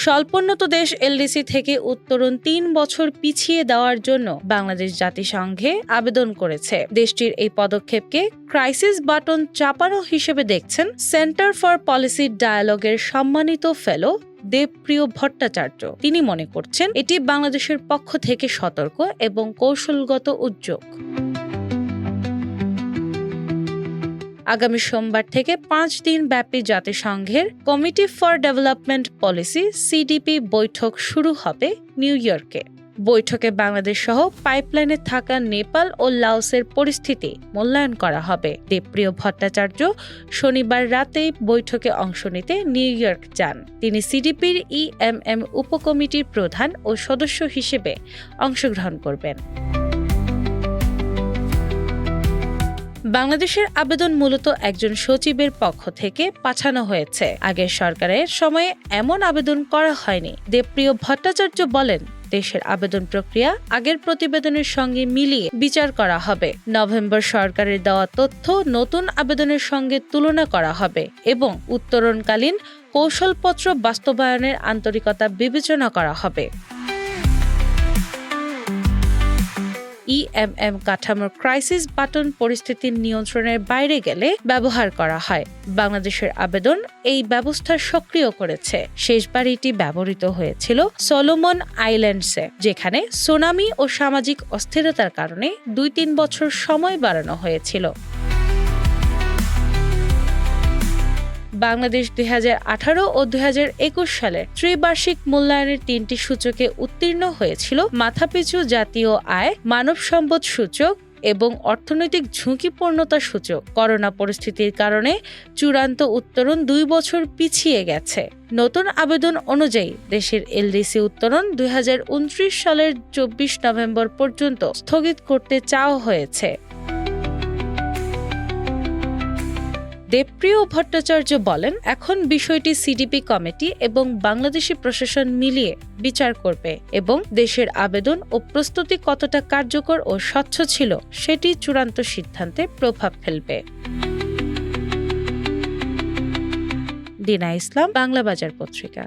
স্বল্পোন্নত দেশ এলডিসি থেকে উত্তরণ ৩ বছর পিছিয়ে দেওয়ার জন্য বাংলাদেশ জাতিসংঘে আবেদন করেছে। দেশটির এই পদক্ষেপকে ক্রাইসিস বাটন চাপানো হিসেবে দেখছেন সেন্টার ফর পলিসি ডায়ালগের সম্মানিত ফেলো দেবপ্রিয় ভট্টাচার্য। তিনি মনে করছেন এটি বাংলাদেশের পক্ষ থেকে সতর্ক এবং কৌশলগত উদ্যোগ। আগামী সোমবার থেকে 5 দিন ব্যাপী জাতিসংঘের committee for development policy CDP বৈঠক শুরু হবে নিউ ইয়র্কে। বৈঠকে বাংলাদেশ সহ পাইপলাইনে থাকা নেপাল ও লাওসের পরিস্থিতি মূল্যায়ন করা হবে। দেবপ্রিয় ভট্টাচার্য শনিবার রাতেই বৈঠকে অংশ নিতে নিউ ইয়র্ক যান। তিনি সিডিপির ইএমএম উপকমিটির প্রধান ও সদস্য হিসেবে অংশগ্রহণ করবেন। বাংলাদেশের আবেদন মূলত একজন সচিবের পক্ষ থেকে পাঠানো হয়েছে। আগের সরকারের সময়ে এমন আবেদন করা হয়নি। দেবপ্রিয় ভট্টাচার্য বলেন, দেশের আবেদন প্রক্রিয়া আগের প্রতিবেদনের সঙ্গে মিলিয়ে বিচার করা হবে। নভেম্বর সরকারের দেওয়া তথ্য নতুন আবেদনের সঙ্গে তুলনা করা হবে এবং উত্তরণকালীন কৌশলপত্র বাস্তবায়নের আন্তরিকতা বিবেচনা করা হবে। ইএমএম কাঠামোর ক্রাইসিস বাটন পরিস্থিতির নিয়ন্ত্রণের বাইরে গেলে ব্যবহার করা হয়। বাংলাদেশের আবেদন এই ব্যবস্থা সক্রিয় করেছে। শেষবার এটি ব্যবহৃত হয়েছিল সলোমন আইল্যান্ডসে, যেখানে সুনামি ও সামাজিক অস্থিরতার কারণে 2-3 বছর সময় বাড়ানো হয়েছিল। বাংলাদেশ 2018 ও 2021 সালের ত্রিবার্ষিক মূল্যায়নের 3টি সূচকে উত্তীর্ণ হয়েছিল মাথাপিছু জাতীয় আয়, মানব সম্পদ সূচক এবং অর্থনৈতিক ঝুঁকিপূর্ণতা সূচক। করোনা পরিস্থিতির কারণে চূড়ান্ত উত্তরণ 2 বছর পিছিয়ে গেছে। নতুন আবেদন অনুযায়ী দেশের এলডিসি উত্তরণ 2029 সালের 24 নভেম্বর পর্যন্ত স্থগিত করতে চাওয়া হয়েছে। দেবপ্রিয় ভট্টাচার্য বলেন, এখন বিষয়টি সিডিপি কমিটি এবং বাংলাদেশি প্রশাসন মিলিয়ে বিচার করবে এবং দেশের আবেদন ও প্রস্তুতি কতটা কার্যকর ও স্বচ্ছ ছিল সেটি চূড়ান্ত সিদ্ধান্তে প্রভাব ফেলবে। দিনা ইসলাম, বাংলা বাজার পত্রিকা।